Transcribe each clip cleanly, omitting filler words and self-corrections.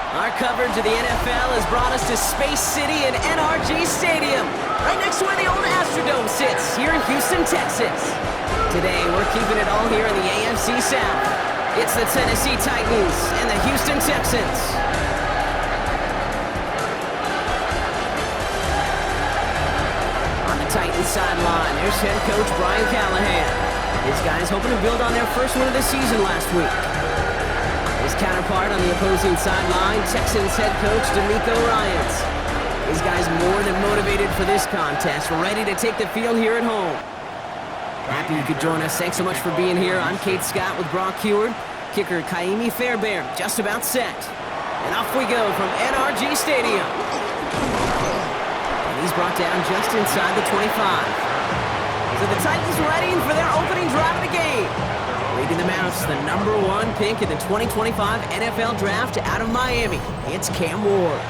Our coverage of the NFL has brought us to Space City and NRG Stadium, right next to where the old Astrodome sits, here in Houston, Texas. Today, we're keeping it all here in the AFC South. It's the Tennessee Titans and the Houston Texans. On the Titans sideline, there's head coach Brian Callahan. His guys hoping to build on their first win of the season last week. His counterpart on the opposing sideline, Texans head coach D'Amico Ryans. His guys more than motivated for this contest, ready to take the field here at home. Happy you could join us. Thanks so much for being here. I'm Kate Scott with Brock Heward. Kicker Kaimi Fairbairn just about set. And off we go from NRG Stadium. And he's brought down just inside the 25. So the Titans ready for their opening drive of the game. Leading the Mouse, the #1 pick in the 2025 NFL Draft out of Miami. It's Cam Ward.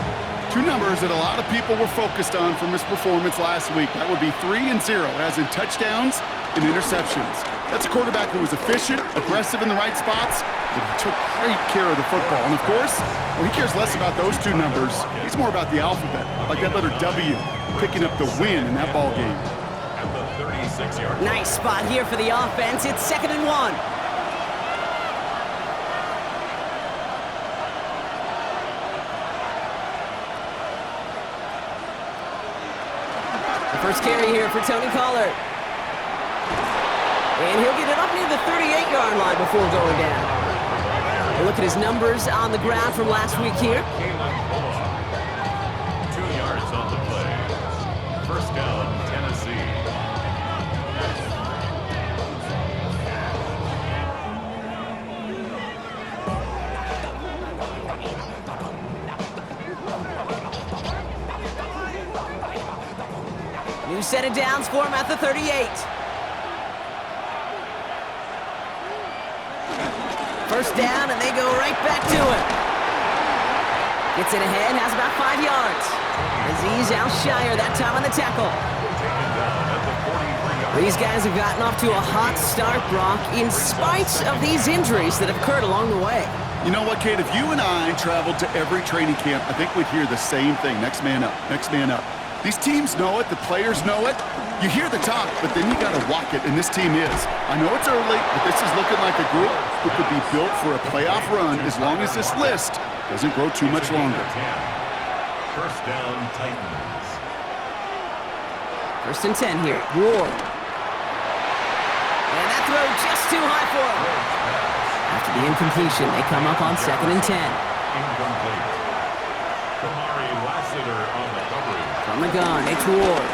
Two numbers that a lot of people were focused on from his performance last week. That would be 3 and 0, as in touchdowns and interceptions. That's a quarterback who was efficient, aggressive in the right spots, and he took great care of the football. And of course, well, he cares less about those two numbers. He's more about the alphabet, like that letter W, picking up the win in that ball game. At the 36-yard line. Nice spot here for the offense. It's 2nd and 1. First carry here for Tony Collard. And he'll get it up near the 38-yard line before going down. A look at his numbers on the ground from last week here. 2 yards on the play. First down, Tennessee. New set of downs for him at the 38. First down, and they go right back to it. Gets it ahead, has about 5 yards. Azeez Al-Shire that time on the tackle. These guys have gotten off to a hot start, Brock, in spite of these injuries that have occurred along the way. You know what, Kate? If you and I traveled to every training camp, I think we'd hear the same thing. Next man up, next man up. These teams know it, the players know it. You hear the talk, but then you got to walk it, and this team is. I know it's early, but this is looking like a group who could be built for a playoff run as long as this list doesn't grow too much longer. First down, Titans. 1st and 10 here. Ward. And that throw just too high for him. After the incompletion, they come up on 2nd and 10. Incomplete. Kamari Lassiter on the coverage. From the gun, it's Ward.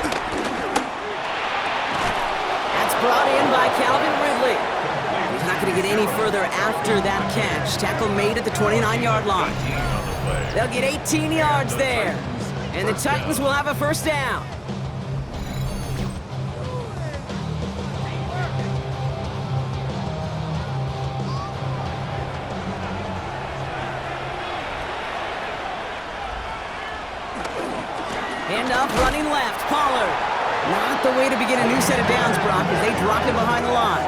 That's brought in by Calvin Ridley. He's not going to get any further after that catch. Tackle made at the 29-yard line. They'll get 18 yards there. And the Titans will have a first down. Hand off, running left, Pollard. Not the way to begin a new set of downs, Brock, as they drop him behind the line.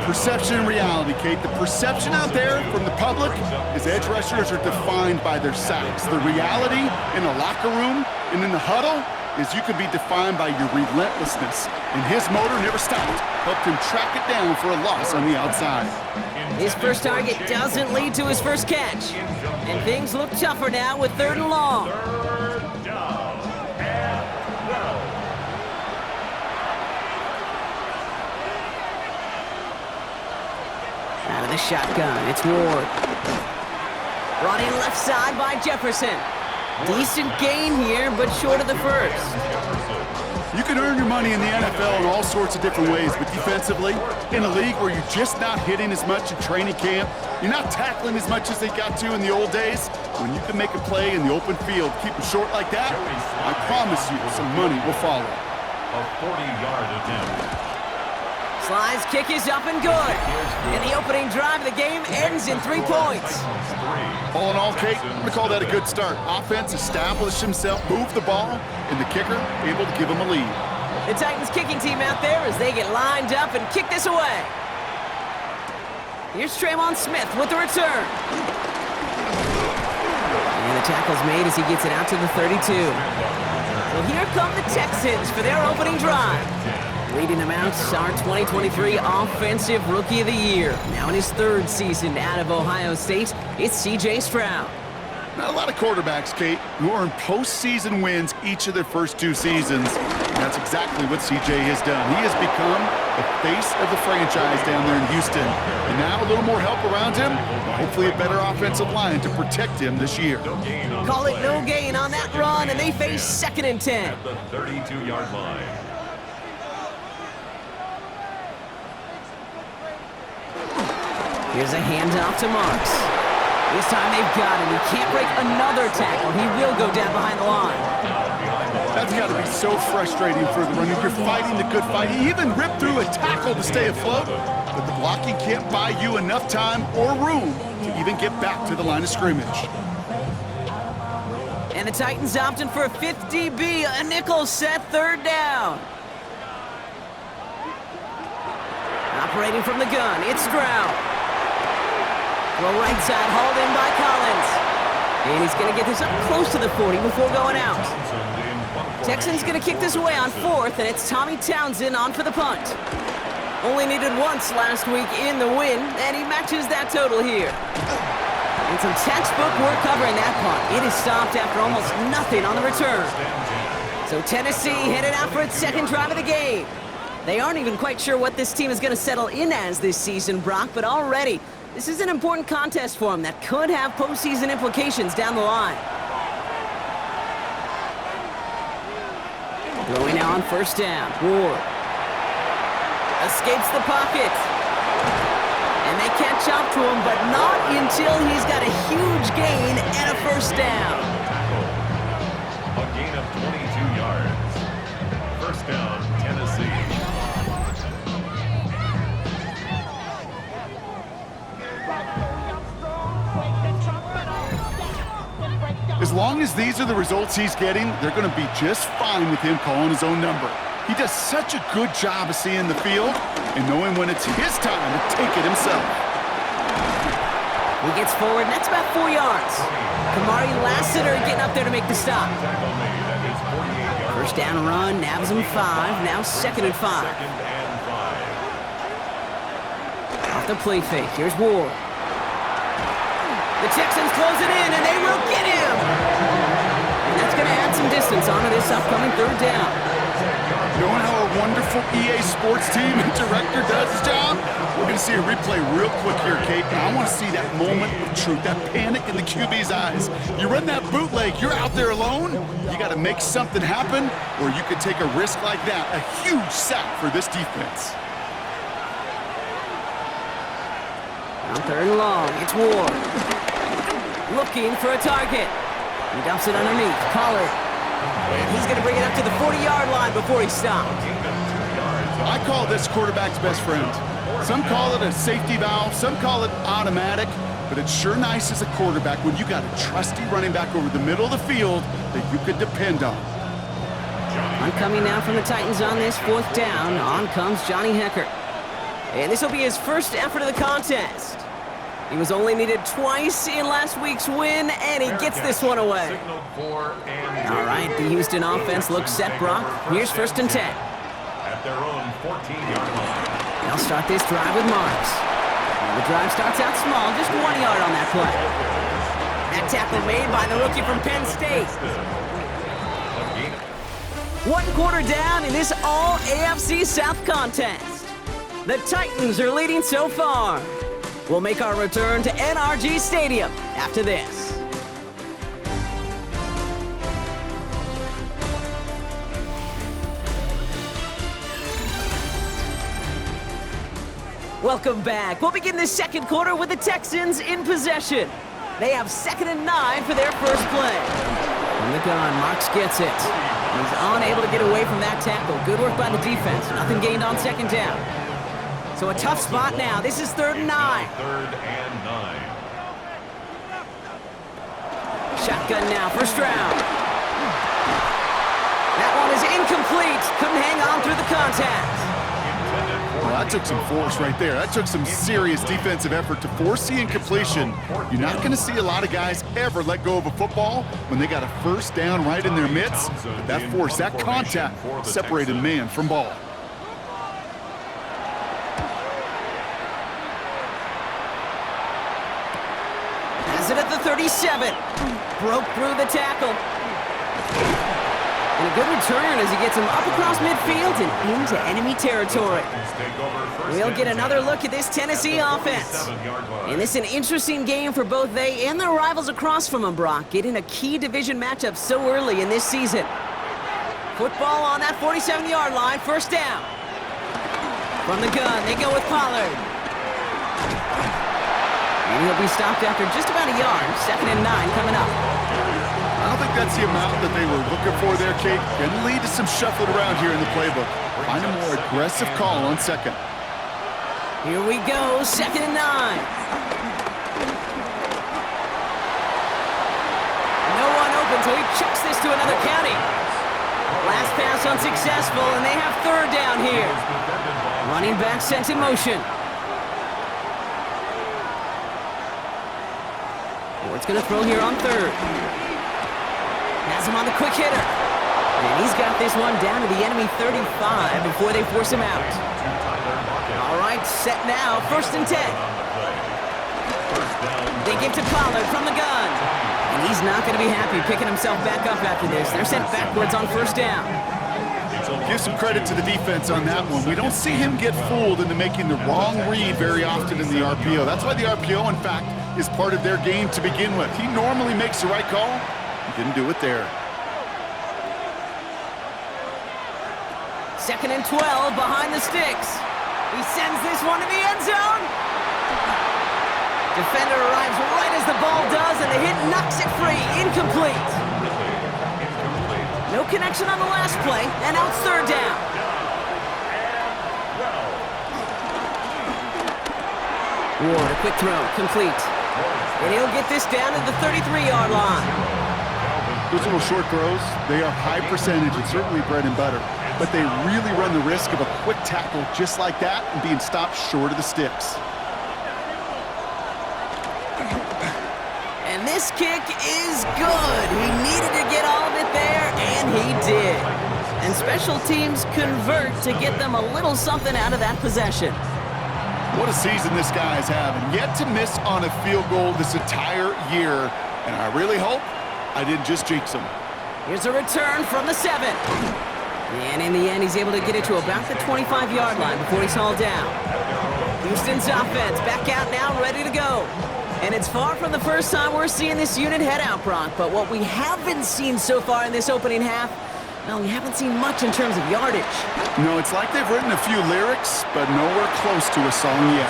Perception and reality, Kate. The perception out there from the public is edge rushers are defined by their sacks. The reality in the locker room and in the huddle is you could be defined by your relentlessness. And his motor never stopped. Helped him track it down for a loss on the outside. His first target doesn't lead to his first catch. And things look tougher now with 3rd and long. Out of the shotgun, it's Ward. Brought in left side by Jefferson. Decent gain here, but short of the first. You can earn your money in the NFL in all sorts of different ways, but defensively, in a league where you're just not hitting as much in training camp, you're not tackling as much as they got to in the old days, when you can make a play in the open field, keep them short like that, I promise you some money will follow. A 40-yard attempt. Sly's kick is up and good. And the opening drive of the game ends in 3 points. All in all, Kate, I'm going to call that a good start. Offense established himself, moved the ball, and the kicker able to give him a lead. The Titans kicking team out there as they get lined up and kick this away. Here's Traymon Smith with the return. tackle's made as he gets it out to the 32. So here come the Texans for their opening drive. Leading them out, our 2023 Offensive Rookie of the Year. Now in his third season out of Ohio State, it's C.J. Stroud. Not a lot of quarterbacks, Kate, who earn postseason wins each of their first 2 seasons. And that's exactly what C.J. has done. He has become the face of the franchise down there in Houston. And now a little more help around him, hopefully a better offensive line to protect him this year. Call it no gain on that run, and they face 2nd and 10. At the 32-yard line. Here's a handoff to Marks. This time they've got him. He can't break another tackle. He will go down behind the line. That's got to be so frustrating for the runner. You're fighting the good fight. He even ripped through a tackle to stay afloat, but the blocking can't buy you enough time or room to even get back to the line of scrimmage. And the Titans opting for a 5th DB, a nickel set, 3rd down. Operating from the gun, it's Stroud. Throw right side, hauled in by Collins. And he's going to get this up close to the 40 before going out. Texans going to kick this away on 4th, and it's Tommy Townsend on for the punt. Only needed once last week in the win, and he matches that total here. And some textbook work covering that punt. It is stopped after almost nothing on the return. So Tennessee headed out for its 2nd drive of the game. They aren't even quite sure what this team is going to settle in as this season, Brock, but already this is an important contest for them that could have postseason implications down the line. Throwing now on 1st down. Ward escapes the pocket. And they catch up to him, but not until he's got a huge gain and a 1st down. A gain of 22 yards. 1st down, Tennessee. As long as these are the results he's getting, they're going to be just fine with him calling his own number. He does such a good job of seeing the field and knowing when it's his time to take it himself. He gets forward, and that's about 4 yards. Kamari Lassiter getting up there to make the stop. 1st down run, nabs him 5, now 2nd and 5. Off the play fake, here's Ward. The Texans close it in, and they will get him! And that's going to add some distance onto this upcoming 3rd down. Knowing how a wonderful EA Sports team and director does his job, we're going to see a replay real quick here, Kate, and I want to see that moment of truth, that panic in the QB's eyes. You run that bootleg, you're out there alone, you got to make something happen, or you could take a risk like that, a huge sack for this defense. On 3rd and long, it's Ward. Looking for a target. He dumps it underneath. Pollard. And he's going to bring it up to the 40-yard line before he stops. I call this quarterback's best friend. Some call it a safety valve, some call it automatic, but it's sure nice as a quarterback when you got a trusty running back over the middle of the field that you could depend on. Coming now from the Titans on this 4th down. On comes Johnny Hecker. And this will be his first effort of the contest. He was only needed twice in last week's win, and he gets this one away. All right, the Houston offense looks set, Brock. Here's 1st and 10. At their own 14-yard line. They'll start this drive with Marks. And the drive starts out small, just 1 yard on that play. That tackle made by the rookie from Penn State. 1 quarter down in this all-AFC South contest. The Titans are leading so far. We'll make our return to NRG Stadium after this. Welcome back. We'll begin the 2nd quarter with the Texans in possession. They have 2nd and 9 for their first play. From the gun, Marks gets it. He's unable to get away from that tackle. Good work by the defense. Nothing gained on 2nd down. So a tough spot now. This is 3rd and 9. 3rd and 9. Shotgun now for Stroud. That one is incomplete. Couldn't hang on through the contact. Well, that took some force right there. That took some serious defensive effort to force the incompletion. You're not going to see a lot of guys ever let go of a football when they got a first down right in their midst. But that force, that contact separated man from ball. Has it at the 37. Broke through the tackle. And a good return as he gets him up across midfield and into enemy territory. We'll get another look at this Tennessee offense. And this is an interesting game for both they and their rivals across from them, Brock, getting a key division matchup so early in this season. Football on that 47-yard line, first down. From the gun, they go with Pollard. And he'll be stopped after just about a yard. 2nd and 9 coming up. I don't think that's the amount that they were looking for there, Kate. Going to lead to some shuffling around here in the playbook. Find a more aggressive call on second. Here we go, 2nd and 9. No one open, so he chucks this to another county. Last pass unsuccessful, and they have 3rd down here. Running back sent in motion. Ward's going to throw here on 3rd. Has him on the quick hitter. And he's got this one down to the enemy 35 before they force him out. All right, set now, 1st and 10. They give to Pollard from the gun. And he's not going to be happy picking himself back up after this. They're sent backwards on 1st down. Give some credit to the defense on that one. We don't see him get fooled into making the wrong read very often in the RPO. That's why the RPO, in fact, is part of their game to begin with. He normally makes the right call. He didn't do it there. 2nd and 12 behind the sticks. He sends this one to the end zone. Defender arrives right as the ball does, and the hit knocks it free. Incomplete. No connection on the last play, and now it's 3rd down. Ward, a quick throw, complete. And he'll get this down to the 33-yard line. Those little short throws, they are high percentage and certainly bread and butter. But they really run the risk of a quick tackle just like that and being stopped short of the sticks. And this kick is good. He needed to get all of it there, and he did. And special teams convert to get them a little something out of that possession. What a season this guy is having. Yet to miss on a field goal this entire year. And I really hope I didn't just jinx him. Here's a return from the 7. And in the end, he's able to get it to about the 25-yard line before he's hauled down. Houston's offense back out now, ready to go. And it's far from the first time we're seeing this unit head out, Brock. But what we haven't seen so far in this opening half, well, we haven't seen much in terms of yardage. No, it's like they've written a few lyrics, but nowhere close to a song yet.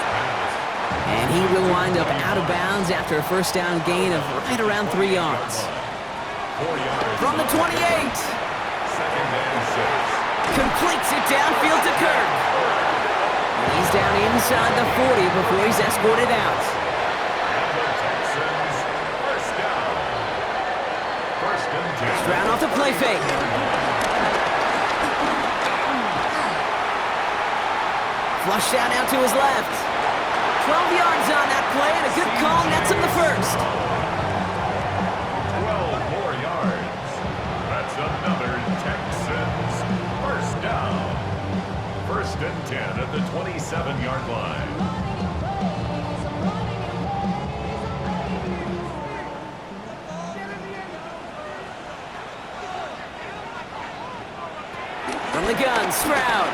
And he will wind up out of bounds after a first down gain of right around 3 yards. From the 28. Completes it downfield to Kirk. And he's down inside the 40 before he's escorted out. Stroud off the play fake. Flushed out now to his left. 12 yards on that play, and a good call nets him the first. 12 more yards. That's another Texans first down. 1st and 10 at the 27-yard line. From the gun, Stroud.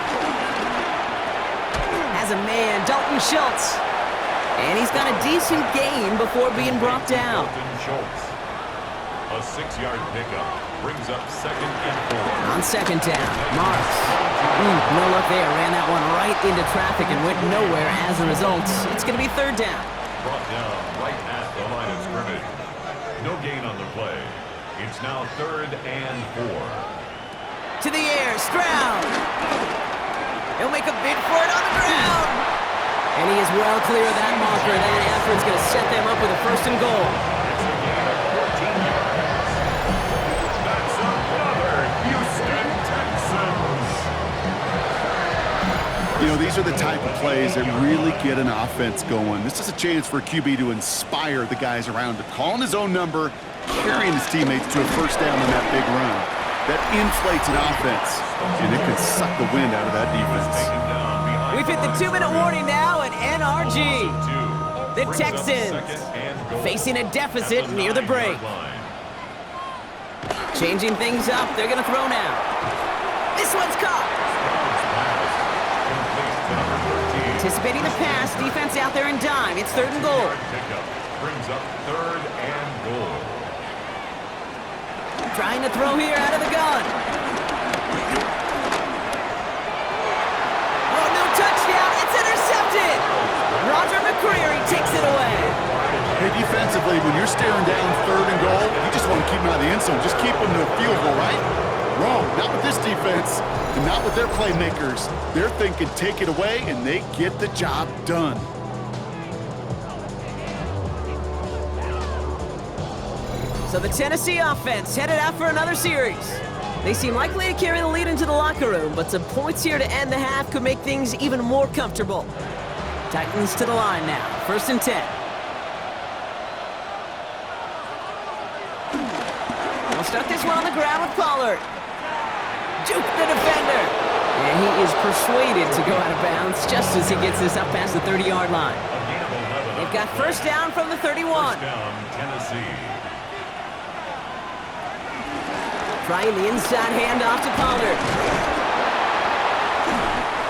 Has a man, Dalton Schultz. And he's got a decent gain before being brought down. Dalton Schultz. A 6-yard pickup brings up 2nd and 4. On 2nd down, Marks. No luck there. Ran that one right into traffic and went nowhere as a result. It's going to be 3rd down. Brought down right at the line of scrimmage. No gain on the play. It's now 3rd and 4. To the air, Stroud. He'll make a bid for it on the ground. And he is well clear of that marker. That effort's going to set them up with a 1st and goal. It's a gain of 14 yards. That's another Houston Texans. You know, these these are the type of plays that really get an offense going. This is a chance for a QB to inspire the guys around him. Calling his own number, carrying his teammates to a first down on that big run. That inflates an offense, and it could suck the wind out of that defense. We've hit the 2-minute warning now at NRG. The Texans facing a deficit near the break. Changing things up, they're going to throw now. This one's caught. Anticipating the pass, defense out there in dime. It's 3rd and goal. Brings up 3rd and goal. Trying to throw here out of the gun. Oh, no touchdown. It's intercepted. Roger McCreary takes it away. Hey, defensively, when you're staring down 3rd and goal, you just want to keep them out of the end zone. Just keep them to a field goal, right? Wrong. Not with this defense and not with their playmakers. They're thinking take it away, and they get the job done. So the Tennessee offense headed out for another series. They seem likely to carry the lead into the locker room, but some points here to end the half could make things even more comfortable. Titans to the line now. 1st and 10. We'll start this one on the ground with Pollard. Juke the defender. And he is persuaded to go out of bounds just as he gets this up past the 30-yard line. They've got first down from the 31. First down, Tennessee. Trying the inside handoff to Pollard.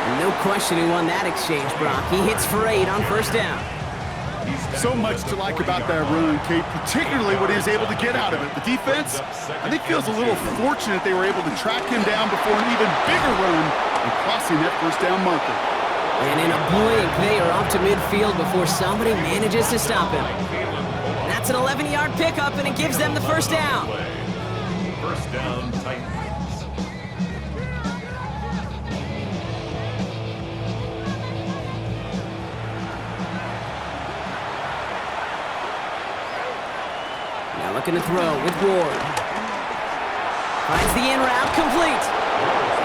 And no question who won that exchange, Brock. He hits for 8 on first down. So much to like about that run, Kate, particularly what he was able to get out of it. The defense, I think, feels a little fortunate they were able to track him down before an even bigger run and crossing that first down marker. And in a blink, they are off to midfield before somebody manages to stop him. That's an 11-yard pickup, and it gives them the first down. First down, Titans. Now looking to throw with Ward. Finds the in route complete.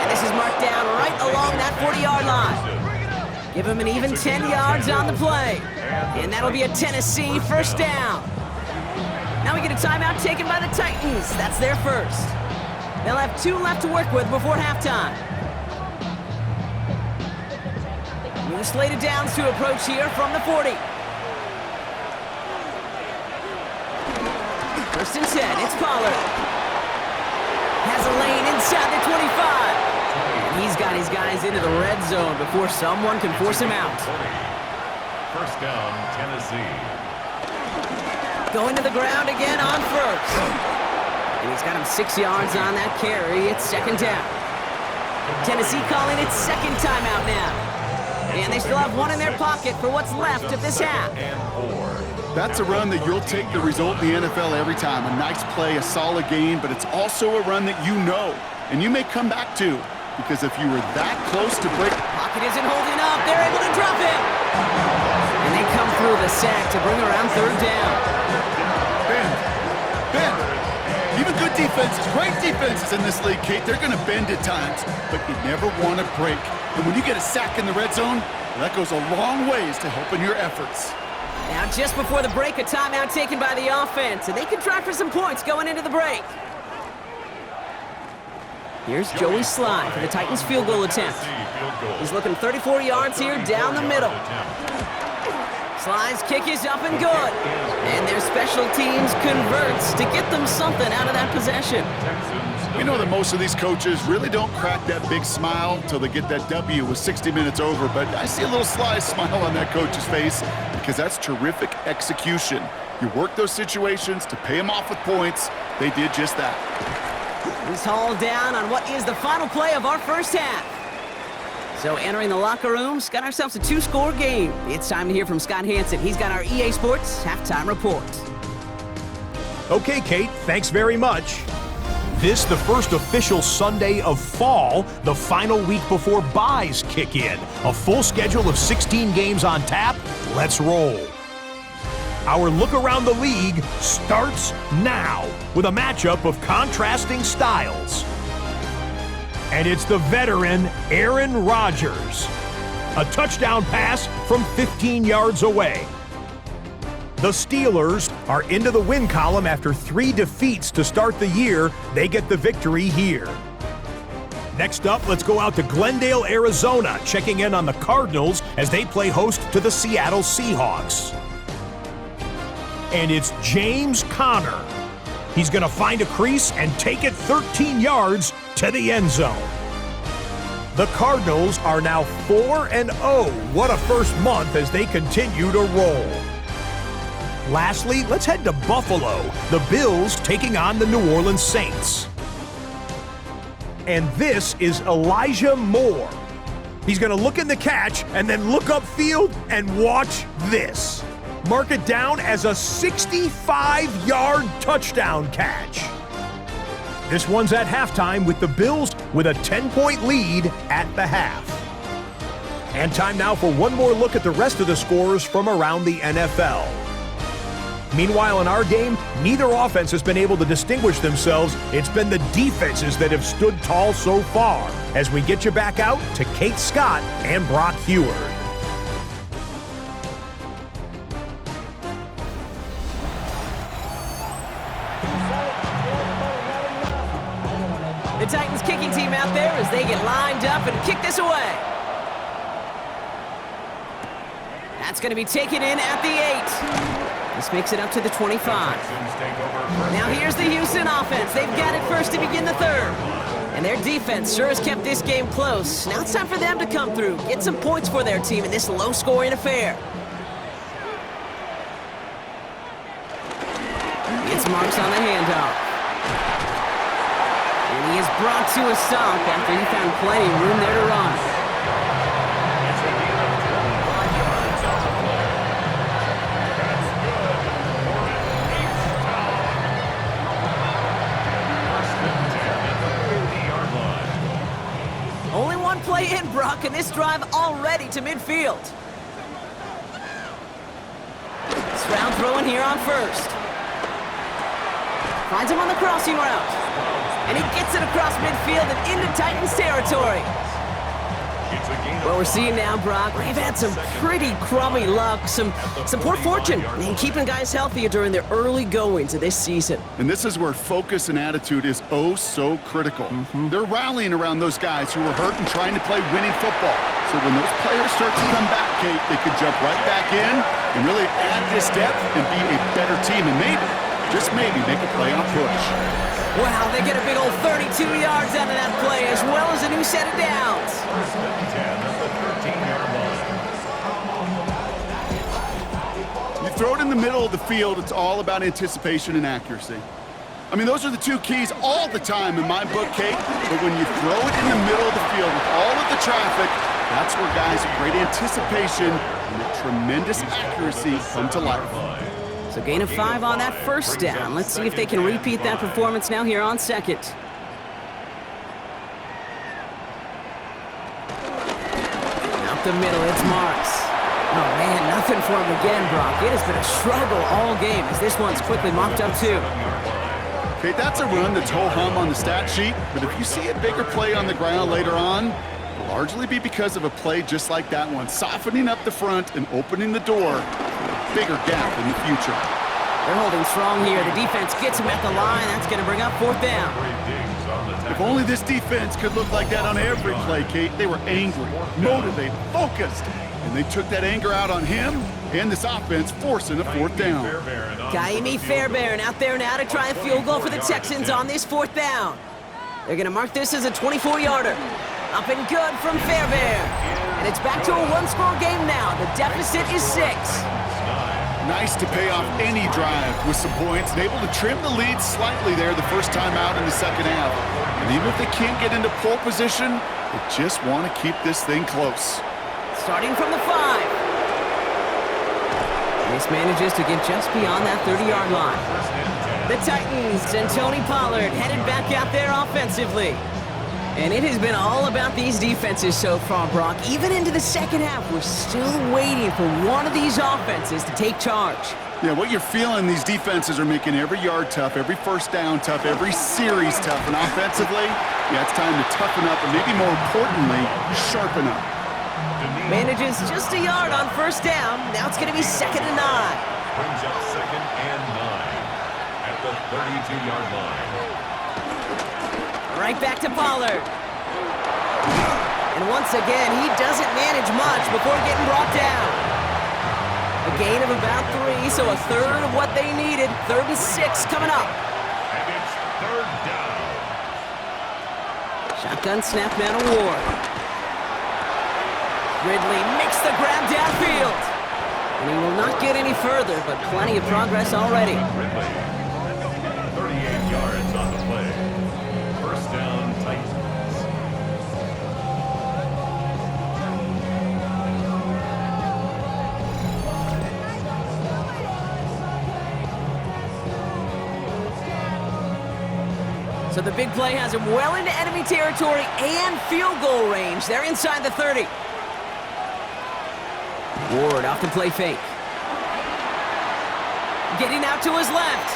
And this is marked down right along that 40-yard line. Give him an even 10 yards on the play. And that'll be a Tennessee first down. Now we get a timeout taken by the Titans. That's their first. They'll have 2 left to work with before halftime. New slated downs to approach here from the 40. First and 10, it's Pollard. Has a lane inside the 25. And he's got his guys into the red zone before someone can force him out. First down, Tennessee. Going to the ground again on first. And he's got him 6 yards on that carry. It's 2nd down. Tennessee calling its 2nd timeout now. And they still have 1 in their pocket for what's left of this half. That's a run that you'll take the result in the NFL every time. A nice play, a solid game, but it's also a run that you know and you may come back to, because if you were that close to break... Pocket isn't holding up. They're able to drop him. And they come through the sack to bring around 3rd down. Bend. Even good defenses, great defenses in this league, Kate, they're going to bend at times, but you never want to break. And when you get a sack in the red zone, well, that goes a long ways to helping your efforts. Now, just before the break, a timeout taken by the offense, and they can try for some points going into the break. Here's Joey Sly for the Titans' field goal attempt. He's looking 34 yards here down the middle. Sly's kick is up and good. And their special teams converts to get them something out of that possession. You know that most of these coaches really don't crack that big smile until they get that W with 60 minutes over, but I see a little sly smile on that coach's face because that's terrific execution. You work those situations to pay them off with points. They did just that. He's hauled down on what is the final play of our first half. So entering the locker rooms, got ourselves a 2-score game. It's time to hear from Scott Hansen. He's got our EA Sports halftime report. Okay, Kate, thanks very much. This, the first official Sunday of fall, the final week before byes kick in. A full schedule of 16 games on tap. Let's roll. Our look around the league starts now with a matchup of contrasting styles. And it's the veteran Aaron Rodgers A touchdown pass from 15 yards away. The Steelers are into the win column after 3 defeats to start the year. They get the victory here. Next up, let's go out to Glendale, Arizona, checking in on the Cardinals as they play host to the Seattle Seahawks. And it's James Conner. He's going to find a crease and take it 13 yards to the end zone. The Cardinals are now 4-0. What a first month as they continue to roll. Lastly, let's head to Buffalo. The Bills taking on the New Orleans Saints. And this is Elijah Moore. He's going to look in the catch and then look upfield and watch this. Mark it down as a 65-yard touchdown catch. This one's at halftime with the Bills with a 10-point lead at the half. And time now for one more look at the rest of the scores from around the NFL. Meanwhile, in our game, neither offense has been able to distinguish themselves. It's been the defenses that have stood tall so far. As we get you back out to Kate Scott and Brock Heward. The Titans kicking team out there as they get lined up and kick this away. That's going to be taken in at the 8. This makes it up to the 25. Now here's the Houston offense. They've got it first to begin the third. And their defense sure has kept this game close. Now it's time for them to come through, get some points for their team in this low-scoring affair. It's Marks on the handoff. And he is brought to a stop after he found plenty of room there to run. Play in, Brock, and this drive already to midfield. Stroud throwing here on first. Finds him on the crossing route. And he gets it across midfield and into Titans territory. What we're seeing now, Brock, they've had some pretty crummy luck, some poor fortune in keeping guys healthier during their early goings of this season. And this is where focus and attitude is oh so critical. They're rallying around those guys who were hurt and trying to play winning football. So when those players start to come back, Kate, they could jump right back in and really add this depth and be a better team and maybe, just maybe, make a playoff push. Wow, they get a big old 32 yards out of that play, as well as a new set of downs. First and 10 at the 13-yard line. You throw it in the middle of the field, it's all about anticipation and accuracy. I mean, those are the two keys all the time in my book, Kate. But when you throw it in the middle of the field with all of the traffic, that's where guys with great anticipation and a tremendous accuracy come to life. So gain of 5 on that first down. Let's see if they can repeat that performance now here on second. Up the middle, it's Marks. Oh man, nothing for him again, Brock. It has been a struggle all game as this one's quickly mopped up too. Okay, that's a run that's ho-hum on the stat sheet, but if you see a bigger play on the ground later on, it'll largely be because of a play just like that one, softening up the front and opening the door for a bigger gap in the future. They're holding strong here. The defense gets him at the line. That's going to bring up fourth down. If only this defense could look like that on every play, Kate. They were angry, motivated, focused, and they took that anger out on him and this offense, forcing a fourth down. Kaimi Fairbairn out there now to try a field goal for the Texans on this fourth down. They're going to mark this as a 24-yarder. Up and good from Fairbairn. And it's back to a one-score game now. The deficit is 6. Nice to pay off any drive with some points and able to trim the lead slightly there the first time out in the second half. And even if they can't get into pole position, they just want to keep this thing close. Starting from the 5. This manages to get just beyond that 30-yard line. The Titans and Tony Pollard headed back out there offensively. And it has been all about these defenses so far, Brock. Even into the second half, we're still waiting for one of these offenses to take charge. Yeah, what you're feeling, these defenses are making every yard tough, every first down tough, every series tough. And offensively, yeah, it's time to toughen up and maybe more importantly, sharpen up. Manages just a yard on first down. Now it's going to be 2nd and 9. Brings up 2nd and 9 at the 32-yard line. Right back to Pollard. And once again, he doesn't manage much before getting brought down. A gain of about 3, so a third of what they needed. 3rd and 6 coming up. And it's 3rd down. Shotgun snap now to Ward. Ridley makes the grab downfield. And he will not get any further, but plenty of progress already. Ridley, 38 yards on the play. First down, Titans. So the big play has him well into enemy territory and field goal range. They're inside the 30. Ward off the play fake. Getting out to his left.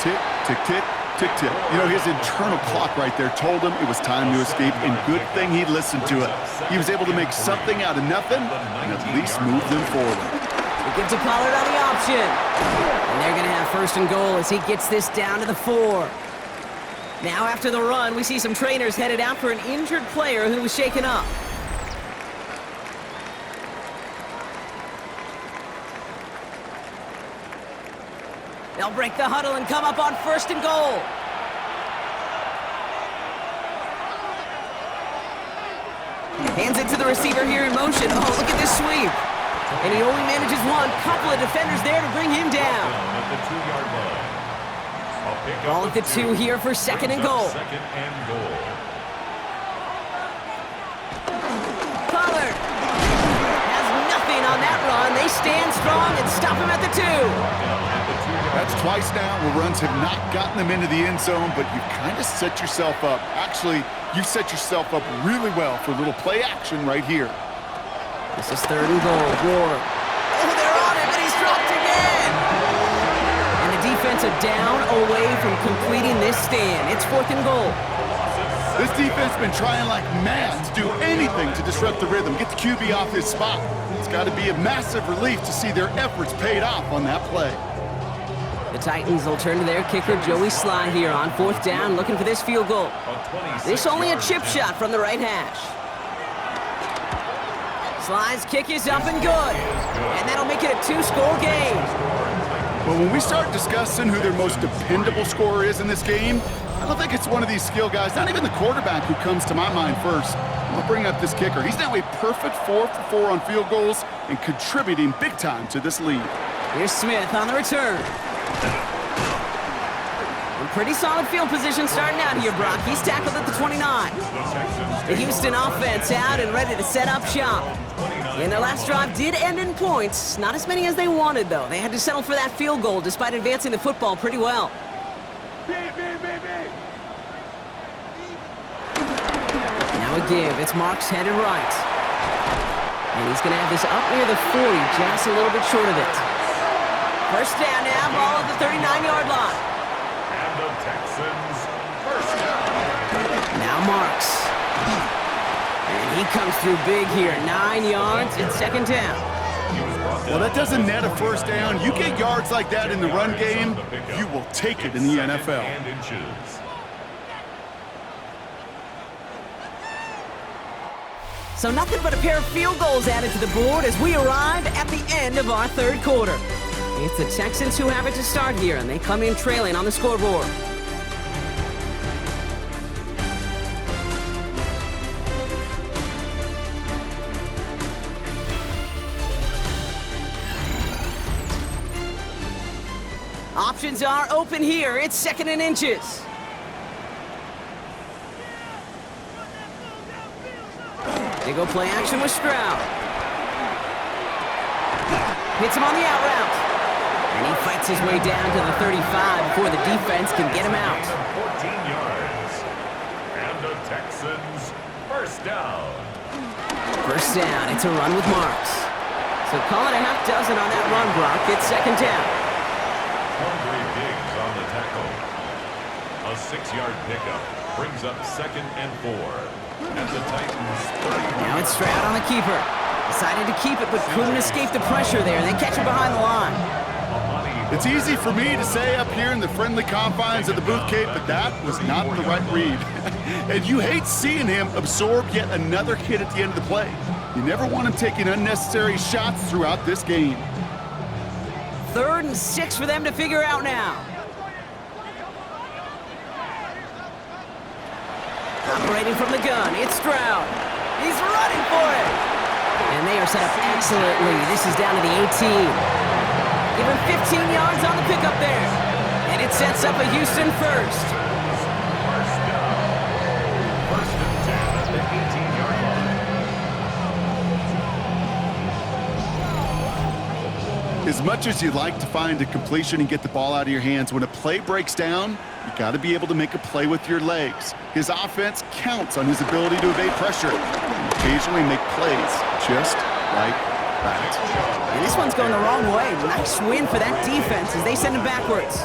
Tick, tick, tick, tick, tick. You know, his internal clock right there told him it was time to escape, and good thing he listened to it. He was able to make something out of nothing and at least move them forward. They give to Pollard on the option. And they're going to have 1st and goal as he gets this down to the 4. Now after the run, we see some trainers headed out for an injured player who was shaken up. They'll break the huddle and come up on 1st and goal. Hands it to the receiver here in motion. Oh, look at this sweep. And he only manages one. Couple of defenders there to bring him down. At the 2-yard line. Ball at the 2 here for 2nd and goal. 2nd and goal. Pollard has nothing on that run. They stand strong and stop him at the 2. That's twice now where runs have not gotten them into the end zone, but you kind of set yourself up. Actually, you set yourself up really well for a little play action right here. This is 3rd and goal. Ward. Oh, they're on him, and he's dropped again. And the defensive down away from completing this stand. It's 4th and goal. This defense has been trying like mad to do anything to disrupt the rhythm, get the QB off his spot. It's got to be a massive relief to see their efforts paid off on that play. The Titans will turn to their kicker, Joey Sly, here on 4th down, looking for this field goal. This only a chip shot from the right hash. Sly's kick is up and good. And that'll make it a 2-score game. But when we start discussing who their most dependable scorer is in this game, I don't think it's one of these skill guys, not even the quarterback, who comes to my mind first. I'm going to bring up this kicker. He's now a perfect 4 for 4 on field goals and contributing big time to this lead. Here's Smith on the return. A pretty solid field position starting out here, Brock. He's tackled at the 29. The Houston offense out and ready to set up shop. And their last drive did end in points. Not as many as they wanted, though. They had to settle for that field goal despite advancing the football pretty well. Now a give. It's Marks headed right. And he's going to have this up near the 40, just a little bit short of it. First down now, ball at the 39-yard line. And the Texans, first down. Now Marks. And he comes through big here. 9 yards and 2nd down. Well, that doesn't net a first down. You get yards like that in the run game, you will take it in the NFL. And inches. So nothing but a pair of field goals added to the board as we arrive at the end of our 3rd quarter. It's the Texans who have it to start here, and they come in trailing on the scoreboard. Options are open here. It's 2nd and inches. They go play action with Stroud. Hits him on the out route. And he fights his way down to the 35 before the defense can get him out. 14 yards. And the Texans, first down. First down, it's a run with Marks. So call it a half dozen on that run, Brock. It's 2nd down. Hungry Diggs on the tackle. A 6-yard pickup brings up 2nd and 4. And the Titans, 30. Now it's Stroud on the keeper. Decided to keep it, but couldn't escape the pressure there. They catch it behind the line. It's easy for me to say up here in the friendly confines of the booth, Kate, but that was not the right read. And you hate seeing him absorb yet another hit at the end of the play. You never want him taking unnecessary shots throughout this game. 3rd and 6 for them to figure out now. Operating from the gun, it's Stroud. He's running for it. And they are set up excellently. This is down to the 18. Give him 15 yards on the pickup there. And it sets up a Houston first. First down. 1st and 10 at the 18-yard line. As much as you'd like to find a completion and get the ball out of your hands, when a play breaks down, you got to be able to make a play with your legs. His offense counts on his ability to evade pressure and occasionally make plays just like that. And this one's going the wrong way. Nice win for that defense as they send him backwards.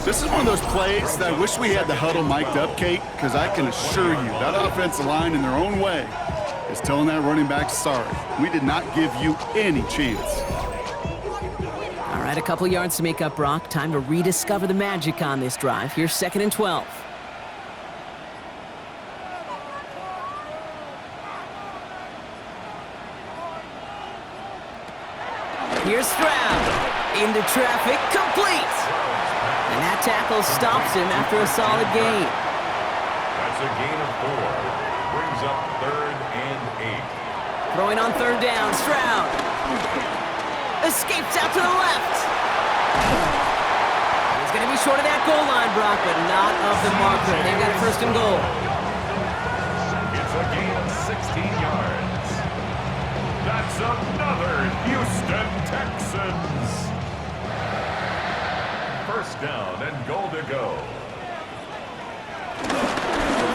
This is one of those plays that I wish we had the huddle mic'd up, Kate, because I can assure you that offensive line in their own way is telling that running back, sorry, we did not give you any chance. All right, a couple yards to make up, Brock. Time to rediscover the magic on this drive. Here's 2nd and 12. Here's Stroud. Into traffic, complete. And that tackle stops him after a solid gain. That's a gain of 4. Brings up 3rd and 8. Throwing on 3rd down, Stroud. Escapes out to the left. He's going to be short of that goal line, Brock, but not of the marker. They've got a 1st and goal. It's a gain of 16 yards. That's another Houston Texans. 1st down and goal to go.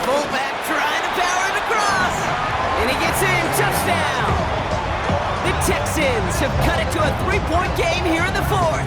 Fullback trying to power it across. And he gets in. Touchdown. The Texans have cut it to a 3-point game here in the 4th.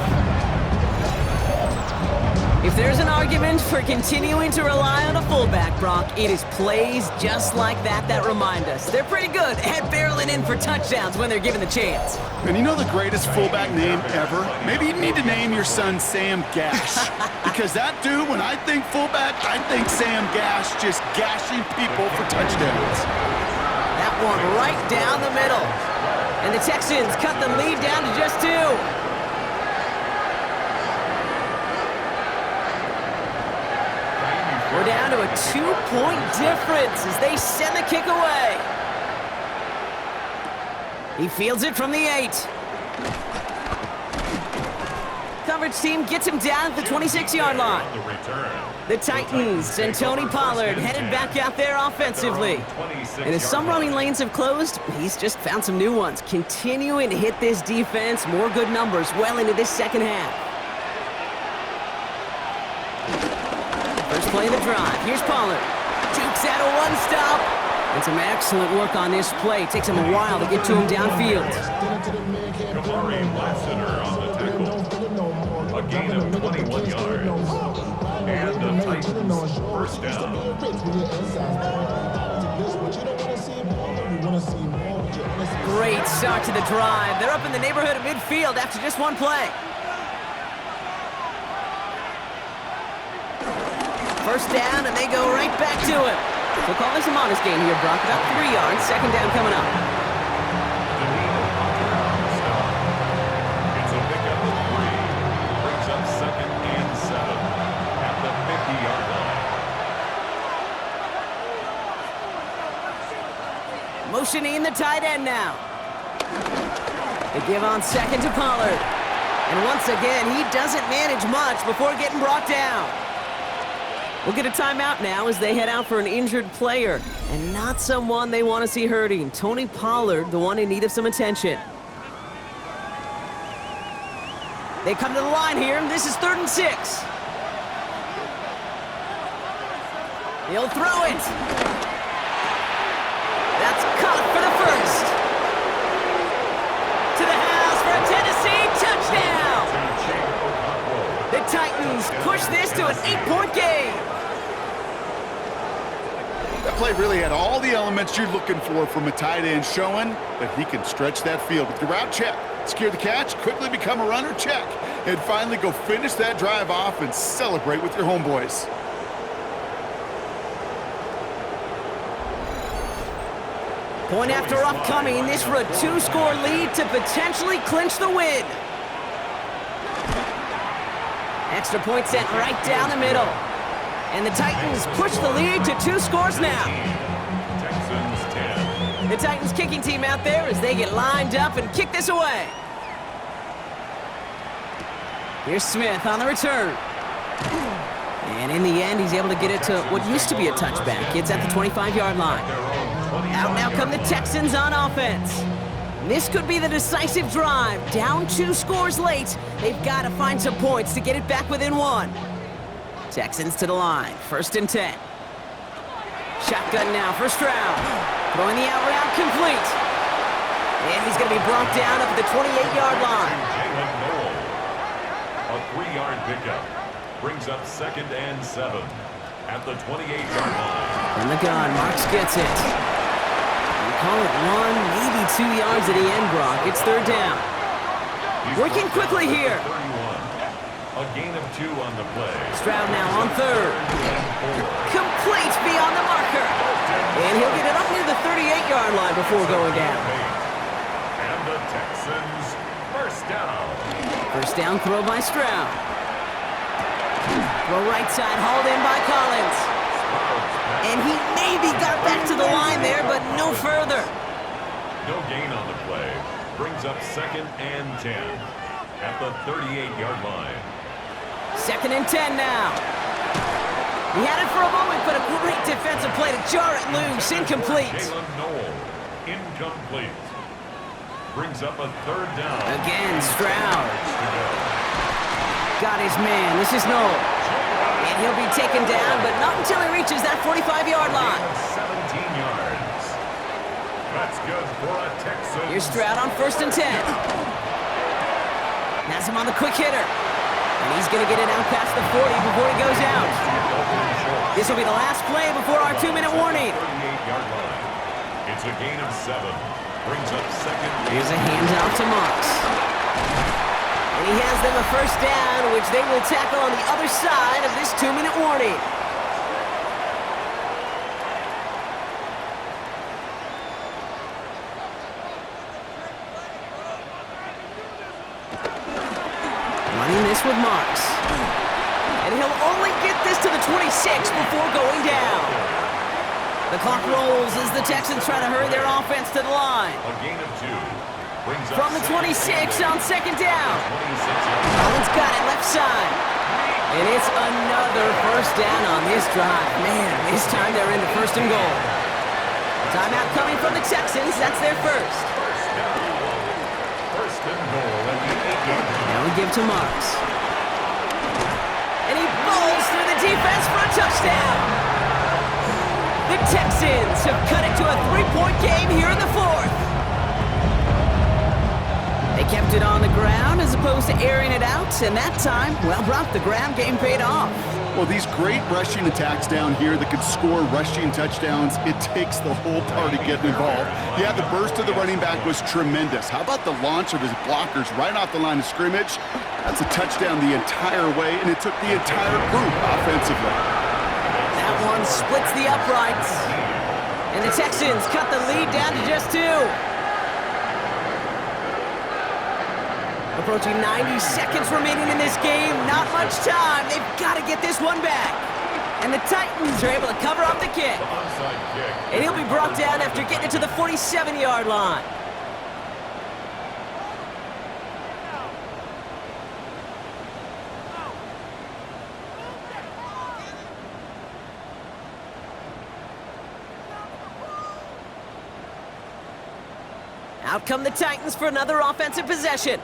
If there's an argument for continuing to rely on a fullback, Brock, it is plays just like that that remind us. They're pretty good at barreling in for touchdowns when they're given the chance. And you know the greatest fullback name ever? Maybe you need to name your son Sam Gash. Because that dude, when I think fullback, I think Sam Gash just gashing people for touchdowns. That one right down the middle. And the Texans cut the lead down to just 2. We're down to a 2-point difference as they send the kick away. He fields it from the 8. Coverage team gets him down at the 26-yard line. The Titans and Tony Pollard headed back out there offensively. And as some running lanes have closed, he's just found some new ones, continuing to hit this defense more good numbers well into this 2nd half. First play of the drive. Here's Pollard. Jukes out a 1-stop. And some excellent work on this play. Takes him a while to get to him downfield. Kamari Lassiter on the tackle. A gain of 21 yards. And the Titans 1st down. Great start to the drive. They're up in the neighborhood of midfield after just one play. 1st down, and they go right back to him. We'll call this a modest gain here, Brock. About 3 yards. 2nd down coming up. It's a pickup of 3. Brings up 2nd and 7 at the 50-yard line. Motioning the tight end now. They give on 2nd to Pollard. And once again, he doesn't manage much before getting brought down. We'll get a timeout now as they head out for an injured player, and not someone they want to see hurting. Tony Pollard, the one in need of some attention. They come to the line here, and this is 3rd and 6. He'll throw it. That's caught for the 1st. To the house for a Tennessee touchdown. The Titans push this to an 8-point game. That play really had all the elements you're looking for from a tight end, showing that he can stretch that field. With the route, check. Secure the catch, quickly become a runner, check. And finally go finish that drive off and celebrate with your homeboys. Point after upcoming, this for a 2-score lead to potentially clinch the win. Extra point sent right down the middle. And the Titans push the lead to 2 scores now. Texans 10. The Titans kicking team out there as they get lined up and kick this away. Here's Smith on the return. And in the end, he's able to get it to what used to be a touchback. It's at the 25-yard line. Out now come the Texans on offense. This could be the decisive drive. Down 2 scores late. They've got to find some points to get it back within 1. Texans to the line. 1st and 10. Shotgun now for Stroud. Throwing the out route complete. And he's going to be brought down up at the 28-yard line. A 3-yard pickup. Brings up 2nd and 7 at the 28-yard line. From the gun, Marks gets it. We call it 1, maybe 2 yards at the end, Brock. It's 3rd down. Working quickly here. A gain of 2 on the play. Stroud now on 3rd. Complete beyond the marker. And he'll get it up near the 38-yard line before going down. And the Texans, 1st down. 1st down throw by Stroud. Throw right side, hauled in by Collins. And he maybe got back to the line there, but no further. No gain on the play. Brings up 2nd and 10 at the 38-yard line. 2nd and 10 now. He had it for a moment, but a great defensive play to jar it loose. Incomplete. Jalen Noel, incomplete. Brings up a 3rd down. Again, Stroud. Got his man. This is Noel. And he'll be taken down, but not until he reaches that 45-yard line. 17 yards. That's good for a Texan. Here's Stroud on 1st and 10. Has him on the quick hitter. And he's going to get it out past the 40 before he goes out. This will be the last play before our 2-minute warning. 38-yard line. It's a gain of 7. Brings up 2nd. Here's a handoff to Marks. And he has them a 1st down, which they will tackle on the other side of this 2-minute warning. Running this with Marks. And he'll only get this to the 26 before going down. The clock rolls as the Texans try to hurry their offense to the line. A gain of 2. Brings up From the 26 on 2nd down. 26. Collins got it left side. And it's another 1st down on this drive. Man, this time they're into 1st and goal. Timeout coming from the Texans. That's their 1st. 1st and goal at the 8-yard line. Now we give to Marks. And he bowls through the defense for a touchdown. The Texans have cut it to a 3-point game here in the 4th. They kept it on the ground as opposed to airing it out, and that time, well, Brock, the ground game paid off. Well, these great rushing attacks down here that could score rushing touchdowns, it takes the whole party getting involved. Yeah, the burst of the running back was tremendous. How about the launch of his blockers right off the line of scrimmage? That's a touchdown the entire way, and it took the entire group offensively. That one splits the uprights. And the Texans cut the lead down to just 2. Approaching 90 seconds remaining in this game. Not much time. They've got to get this one back. And the Titans are able to cover up the kick. Onside kick. And he'll be brought down after getting it to the 47-yard line. Out come the Titans for another offensive possession.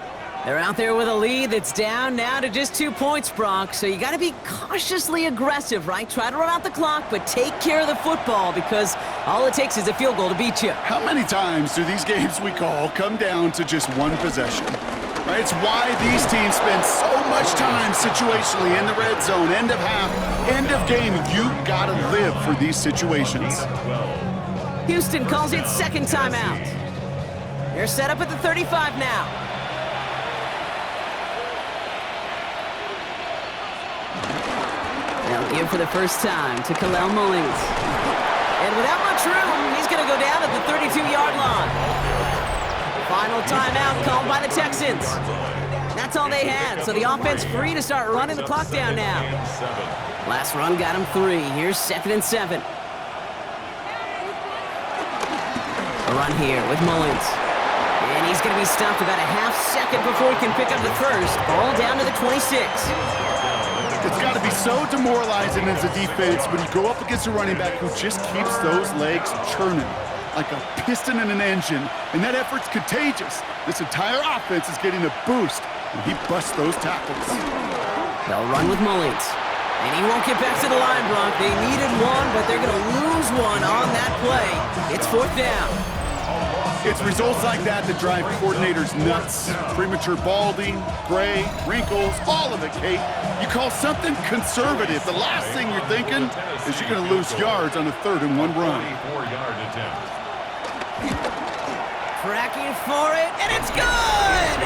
They're out there with a lead that's down now to just 2 points, Brock. So you got to be cautiously aggressive, right? Try to run out the clock, but take care of the football because all it takes is a field goal to beat you. How many times do these games we call come down to just one possession? Right? It's why these teams spend so much time situationally in the red zone, end of half, end of game. You gotta live for these situations. Houston calls it second timeout. They're set up at the 35 now. They'll give for the first time to Khalil Mullings. And without much room, he's going to go down at the 32-yard line. Final timeout called by the Texans. That's all they had, so the offense free to start running the clock down now. Last run got him 3. Here's 2nd and 7. A run here with Mullins. And he's going to be stopped about a half second before he can pick up the first. Ball down to the 26. It's got to be so demoralizing as a defense when you go up against a running back who just keeps those legs churning like a piston in an engine, and that effort's contagious. This entire offense is getting a boost, and he busts those tackles. They'll run with Mullins. And he won't get back to the line, Brock. They needed one, but they're going to lose one on that play. It's 4th down. It's results like that that drive coordinators nuts. Premature balding, gray, wrinkles, all of it, Kate. You call something conservative. The last thing you're thinking is you're going to lose yards on a 3rd and 1 run. Tracking for it, and it's good!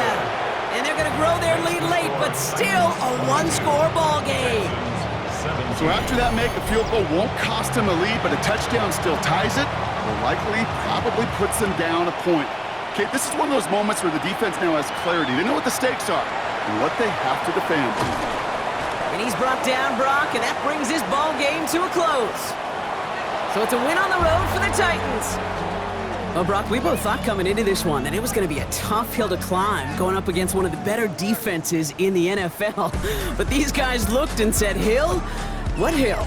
And they're going to grow their lead late, but still a one-score ball game. So after that make, a field goal won't cost them a lead, but a touchdown still ties it, or likely probably puts them down a point. Okay, this is one of those moments where the defense now has clarity. They know what the stakes are and what they have to defend. And he's brought down, Brock, and that brings this ball game to a close. So it's a win on the road for the Titans. Well, Brock, we both thought coming into this one that it was going to be a tough hill to climb going up against one of the better defenses in the NFL. But these guys looked and said, Hill? What hill?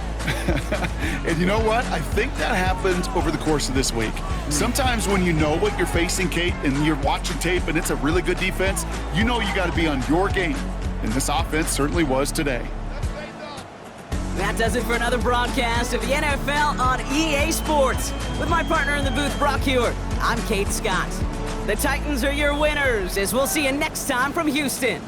And you know what? I think that happens over the course of this week. Sometimes when you know what you're facing, Kate, and you're watching tape and it's a really good defense, you know you got to be on your game. And this offense certainly was today. That does it for another broadcast of the NFL on EA Sports. With my partner in the booth, Brock Hewitt, I'm Kate Scott. The Titans are your winners, as we'll see you next time from Houston.